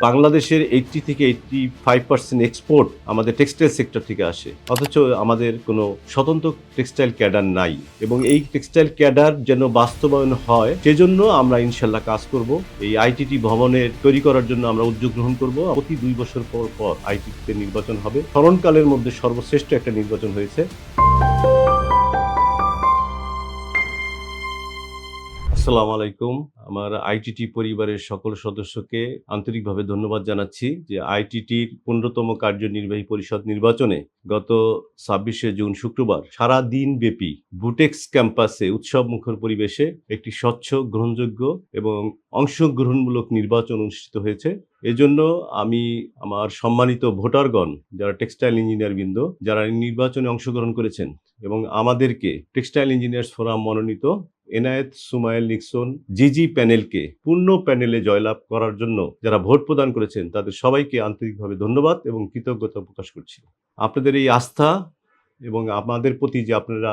বাংলাদেশের 80 থেকে 85% এক্সপোর্ট আমাদের টেক্সটাইল সেক্টর থেকে আসে। অথচ আমাদের কোনো স্বতন্ত্র টেক্সটাইল ক্যাডার নাই এবং এই টেক্সটাইল ক্যাডার যেন বাস্তবায়ন হয় সেজন্য আমরা ইনশাল্লাহ কাজ করব। এই আইটিটি ভবনের তৈরি করার জন্য আমরা উদ্যোগ গ্রহণ করব। প্রতি 2 বছর পর পর আইটিটিতে নির্বাচন হবে। স্মরণকালের মধ্যে সর্বশ্রেষ্ঠ একটা নির্বাচন হয়েছে। আসসালামু আলাইকুম। আমার আইটিটি পরিবারের সকল সদস্যকে আন্তরিকভাবে ধন্যবাদ জানাচ্ছি যে আইটিটির 15তম কার্যনির্বাহী পরিষদ নির্বাচনে গত 26শে জুন শুক্রবার সারা দিনব্যাপী বুটেক্স ক্যাম্পাসে উৎসবমুখর পরিবেশে একটি স্বচ্ছ, গ্রহণযোগ্য এবং অংশগ্রহণমূলক নির্বাচন অনুষ্ঠিত হয়েছে। এজন্য আমি আমার সম্মানিত ভোটারগণ, যারা টেক্সটাইল ইঞ্জিনিয়ারবৃন্দ, যারা নির্বাচনে অংশগ্রহণ করেছেন এবং আমাদেরকে টেক্সটাইল ইঞ্জিনিয়ার্স ফোরাম মনোনীত এনায়েত সুমাইল নিক্সন জিজি প্যানেলকে পূর্ণ প্যানেলে জয়লাভ করার জন্য যারা ভোট প্রদান করেছেন তাদের সবাইকে আন্তরিকভাবে ধন্যবাদ এবং কৃতজ্ঞতা প্রকাশ করছি। আপনাদের এই আস্থা এবং আমাদের প্রতি যে আপনারা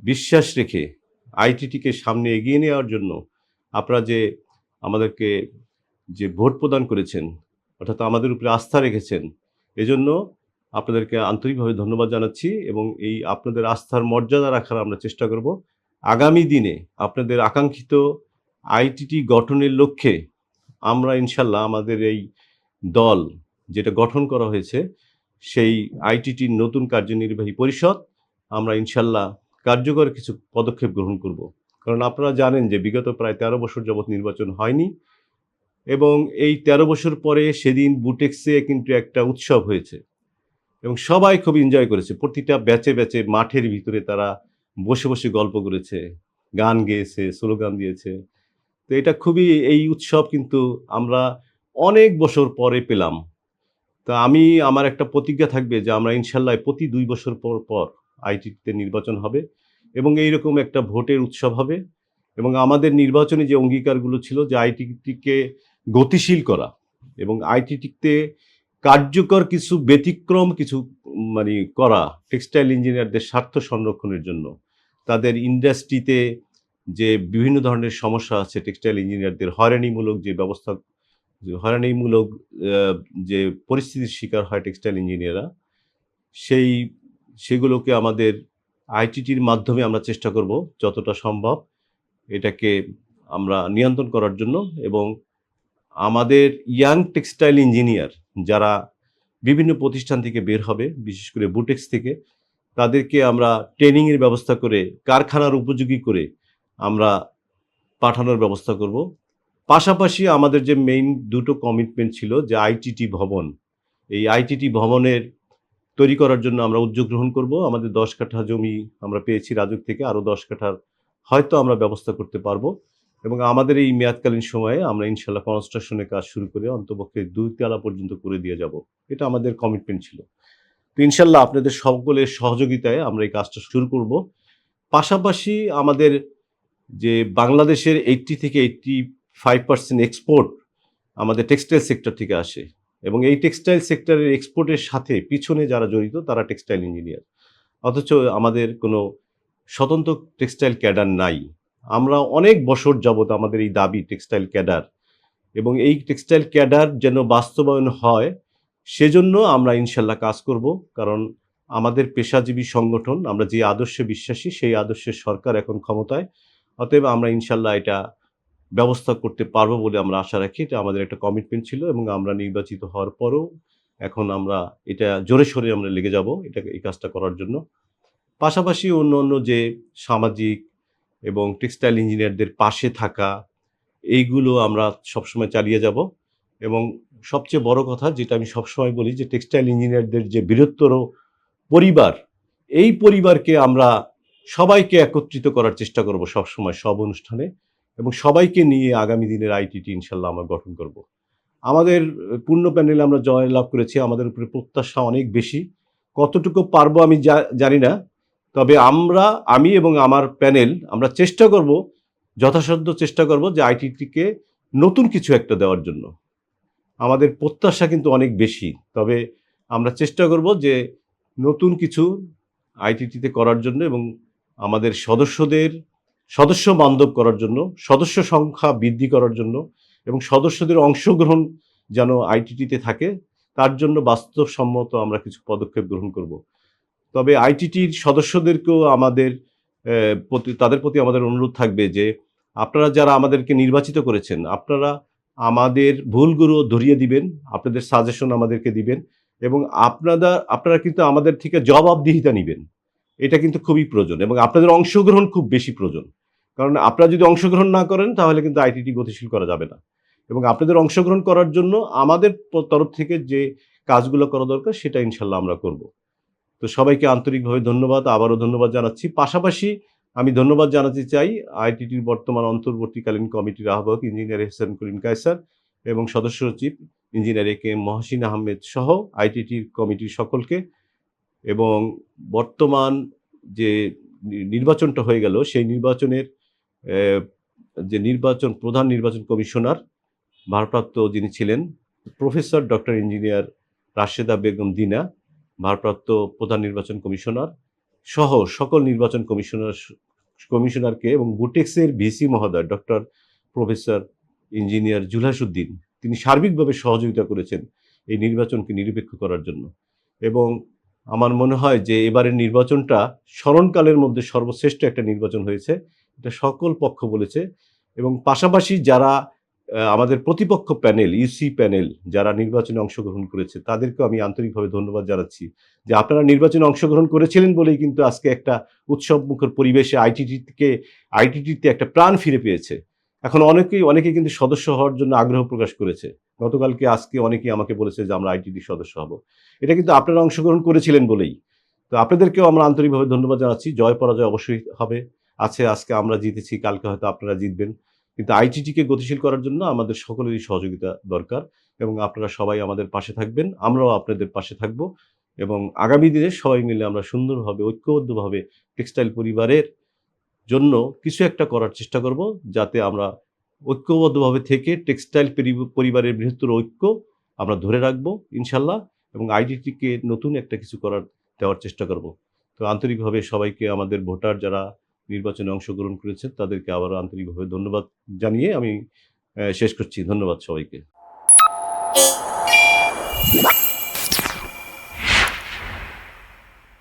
বিশ্বাস রেখে আইটিটিকে সামনে এগিয়ে নেওয়ার জন্য আপনারা যে আমাদেরকে যে ভোট প্রদান করেছেন, অর্থাৎ আমাদের উপরে আস্থা রেখেছেন, এজন্য আপনাদেরকে আন্তরিকভাবে ধন্যবাদ জানাচ্ছি এবং এই আপনাদের আস্থার মর্যাদা রাখার আমরা চেষ্টা করব। আগামী দিনে আপনাদের আকাঙ্ক্ষিত আইটিটি গঠনের লক্ষ্যে আমরা ইনশাল্লাহ আমাদের এই দল যেটা গঠন করা হয়েছে সেই আইটিটির নতুন কার্যনির্বাহী পরিষদ আমরা ইনশাল্লাহ কার্যকর কিছু পদক্ষেপ গ্রহণ করব। কারণ আপনারা জানেন যে বিগত প্রায় 13 বছর যাবৎ নির্বাচন হয়নি এবং এই 13 বছর পরে সেদিন বুটেক্সে কিন্তু একটা উৎসব হয়েছে এবং সবাই খুব এনজয় করেছে। প্রতিটা ব্যাচে ব্যাচে মাঠের ভিতরে তারা বসে বসে গল্প করেছে, গান গেয়েছে, স্লোগান দিয়েছে। তো এটা খুবই, এই উৎসব কিন্তু আমরা অনেক বছর পরে পেলাম। তো আমার একটা প্রতিজ্ঞা থাকবে যে আমরা ইনশাল্লাহ প্রতি 2 বছর পর পর আইটিতে নির্বাচন হবে এবং এইরকম একটা ভোটের উৎসব হবে এবং আমাদের নির্বাচনী যে অঙ্গীকারগুলো ছিল যে আইটিটিকে গতিশীল করা এবং আইটিটিতে কার্যকর কিছু ব্যতিক্রম কিছু মানে করা টেক্সটাইল ইঞ্জিনিয়ারদের স্বার্থ সংরক্ষণের জন্য। তাদের ইন্ডাস্ট্রিতে যে বিভিন্ন ধরনের সমস্যা আছে, টেক্সটাইল ইঞ্জিনিয়ারদের হয়রানিমূলক যে ব্যবস্থা, হয়রানিমূলক যে পরিস্থিতির শিকার হয় টেক্সটাইল ইঞ্জিনিয়াররা, সেগুলোকে আমাদের আইটিটির মাধ্যমে আমরা চেষ্টা করব যতটা সম্ভব এটাকে আমরা নিয়ন্ত্রণ করার জন্য এবং আমাদের ইয়াং টেক্সটাইল ইঞ্জিনিয়ার যারা বিভিন্ন প্রতিষ্ঠান থেকে বের হবে, বিশেষ করে বুটেক্স থেকে, তাদেরকে আমরা ট্রেনিংয়ের ব্যবস্থা করে কারখানার উপযোগী করে আমরা পাঠানোর ব্যবস্থা করব। পাশাপাশি আমাদের যে মেইন দুটো কমিটমেন্ট ছিল যে আইটিটি ভবন, এই আইটিটি ভবনের তৈরি করার জন্য আমরা উদ্যোগ গ্রহণ করব। আমাদের 10 কাঠা জমি আমরা পেয়েছি রাজুক থেকে, আরও 10 কাঠার হয়তো আমরা ব্যবস্থা করতে পারবো এবং আমাদের এই মেয়াদকালীন সময়ে আমরা ইনশাল্লাহ কনস্ট্রাকশনের কাজ শুরু করে অন্তপক্ষে 2 তলা পর্যন্ত করে দিয়ে যাব। এটা আমাদের কমিটমেন্ট ছিল। তো ইনশাল্লাহ আপনাদের সকলের সহযোগিতায় আমরা এই কাজটা শুরু করব। পাশাপাশি আমাদের যে বাংলাদেশের 80 থেকে 85% এক্সপোর্ট আমাদের টেক্সটাইল সেক্টর থেকে আসে এবং এই টেক্সটাইল সেক্টরের এক্সপোর্টের সাথে পিছনে যারা জড়িত তারা টেক্সটাইল ইঞ্জিনিয়ার। অথচ আমাদের কোনো স্বতন্ত্র টেক্সটাইল ক্যাডার নাই। আমরা অনেক বছর যাবৎ আমাদের এই দাবি টেক্সটাইল ক্যাডার এবং এই টেক্সটাইল ক্যাডার যেন বাস্তবায়ন হয় সেজন্য আমরা ইনশাল্লাহ কাজ করব। কারণ আমাদের পেশাজীবী সংগঠন, আমরা যে আদর্শে বিশ্বাসী সেই আদর্শের সরকার এখন ক্ষমতায়। অতএব আমরা ইনশাল্লাহ এটা ব্যবস্থা করতে পারবো বলে আমরা আশা রাখি। এটা আমাদের একটা কমিটমেন্ট ছিল এবং আমরা নির্বাচিত হওয়ার পরেও এখন আমরা এটা জোরে সোরে আমরা লেগে যাব এই কাজটা করার জন্য। পাশাপাশি অন্য যে সামাজিক এবং টেক্সটাইল ইঞ্জিনিয়ারদের পাশে থাকা, এইগুলো আমরা সবসময় চালিয়ে যাব এবং সবচেয়ে বড় কথা যেটা আমি সবসময় বলি যে টেক্সটাইল ইঞ্জিনিয়ারদের যে বৃহত্তর পরিবার, এই পরিবারকে আমরা সবাইকে একত্রিত করার চেষ্টা করব সবসময় সব অনুষ্ঠানে এবং সবাইকে নিয়ে আগামী দিনের আইটিটি ইনশাল্লাহ আমরা গঠন করব। আমাদের পূর্ণ প্যানেলে আমরা জয়লাভ করেছি, আমাদের উপরে প্রত্যাশা অনেক বেশি। কতটুকু পারবো আমি জানি না, তবে আমি এবং আমার প্যানেল আমরা চেষ্টা করব, যথাসাধ্য চেষ্টা করব যে আইটিটিকে নতুন কিছু একটা দেওয়ার জন্য। আমাদের প্রত্যাশা কিন্তু অনেক বেশি, তবে আমরা চেষ্টা করব যে নতুন কিছু আইটিটিতে করার জন্য এবং আমাদের সদস্য বান্ধব করার জন্য, সদস্য সংখ্যা বৃদ্ধি করার জন্য এবং সদস্যদের অংশগ্রহণ যেন আইটিটিতে থাকে, তার জন্য বাস্তবসম্মত আমরা কিছু পদক্ষেপ গ্রহণ করব। তবে আইটিটির সদস্যদেরকেও আমাদের তাদের প্রতি আমাদের অনুরোধ থাকবে যে আপনারা যারা আমাদেরকে নির্বাচিত করেছেন, আপনারা আমাদের ভুলগুলো ধরিয়ে দিবেন, আপনাদের সাজেশন আমাদেরকে দিবেন এবং আপনারা কিন্তু আমাদের থেকে জবাবদিহিতা নিবেন। এটা কিন্তু খুবই প্রয়োজন এবং আপনাদের অংশগ্রহণ খুব বেশি প্রয়োজন। কারণ আপনারা যদি অংশগ্রহণ না করেন তাহলে কিন্তু আইটিটি গতিশীল করা যাবে না। এবং আপনাদের অংশগ্রহণ করার জন্য আমাদের তরফ থেকে যে কাজগুলো করা দরকার সেটা ইনশাল্লাহ আমরা করব। তো সবাইকে আন্তরিকভাবে ধন্যবাদ, আবারও ধন্যবাদ জানাচ্ছি। পাশাপাশি আমি ধন্যবাদ জানাতে চাই আইটিটির বর্তমান অন্তর্বর্তীকালীন কমিটির আহ্বায়ক ইঞ্জিনিয়ার এহসান করিম কায়সার এবং সদস্য সচিব ইঞ্জিনিয়ার এ কে এম মহসিন আহমেদ সহ আইটিটির কমিটির সকলকে। এবং বর্তমান যে নির্বাচনটা হয়ে গেল সেই নির্বাচনের যে প্রধান নির্বাচন কমিশনার ভারপ্রাপ্ত যিনি ছিলেন professor doctor engineer Rasheda Begum দিনা, ভারপ্রাপ্ত প্রধান নির্বাচন কমিশনার সহ সকল নির্বাচন কমিশনারকে এবং বুটেক্সের ভিসি মহোদয় ডক্টর প্রফেসর ইঞ্জিনিয়ার জুলহাসউদ্দিন, তিনি সার্বিকভাবে সহযোগিতা করেছেন এই নির্বাচনকে নিরপেক্ষ করার জন্য। এবং আমার মনে হয় যে এবারের নির্বাচনটা স্মরণকালের মধ্যে সর্বশ্রেষ্ঠ একটা নির্বাচন হয়েছে, এটা সকল পক্ষ বলেছে। এবং পাশাপাশি যারা আমাদের প্রতিপক্ষ প্যানেল, ইউসি প্যানেল যারা নির্বাচনে অংশগ্রহণ করেছে তাদেরকেও আমি আন্তরিকভাবে ধন্যবাদ জানাচ্ছি যে আপনারা নির্বাচনে অংশগ্রহণ করেছিলেন বলেই কিন্তু আজকে একটা উৎসবমুখর পরিবেশে আইটিটিতে একটা প্রাণ ফিরে পেয়েছে। এখন অনেকেই কিন্তু সদস্য হওয়ার জন্য আগ্রহ প্রকাশ করেছে। আজকে অনেকেই আমাকে বলেছে যে আমরা আইটিটির সদস্য হব। এটা কিন্তু আপনারা অংশগ্রহণ করেছিলেন বলেই। তো আপনাদেরকেও আমরা আন্তরিকভাবে ধন্যবাদ জানাচ্ছি। জয় পরাজয় অবশ্যই হবে, আজকে আমরা জিতেছি, কালকে হয়তো আপনারা জিতবেন। কিন্তু আইটিটিকে গতিশীল করার জন্য আমাদের সকলেরই সহযোগিতা দরকার এবং আপনারা সবাই আমাদের পাশে থাকবেন, আমরাও আপনাদের পাশে থাকব এবং আগামী দিনে সবাই মিলে আমরা সুন্দরভাবে ঐক্যবদ্ধভাবে টেক্সটাইল পরিবারের জন্য কিছু একটা করার চেষ্টা করব, যাতে আমরা ঐক্যবদ্ধভাবে থেকে টেক্সটাইল পরিবারের বৃহত্তর ঐক্য আমরা ধরে রাখবো ইনশাল্লাহ এবং আইটিটিকে নতুন একটা কিছু দেওয়ার চেষ্টা করব। তো আন্তরিকভাবে সবাইকে, আমাদের ভোটার যারা নির্বাচনে অংশগ্রহণ করেছেন তাদেরকে আবারও আন্তরিকভাবে ধন্যবাদ জানিয়ে আমি শেষ করছি। ধন্যবাদ সবাইকে।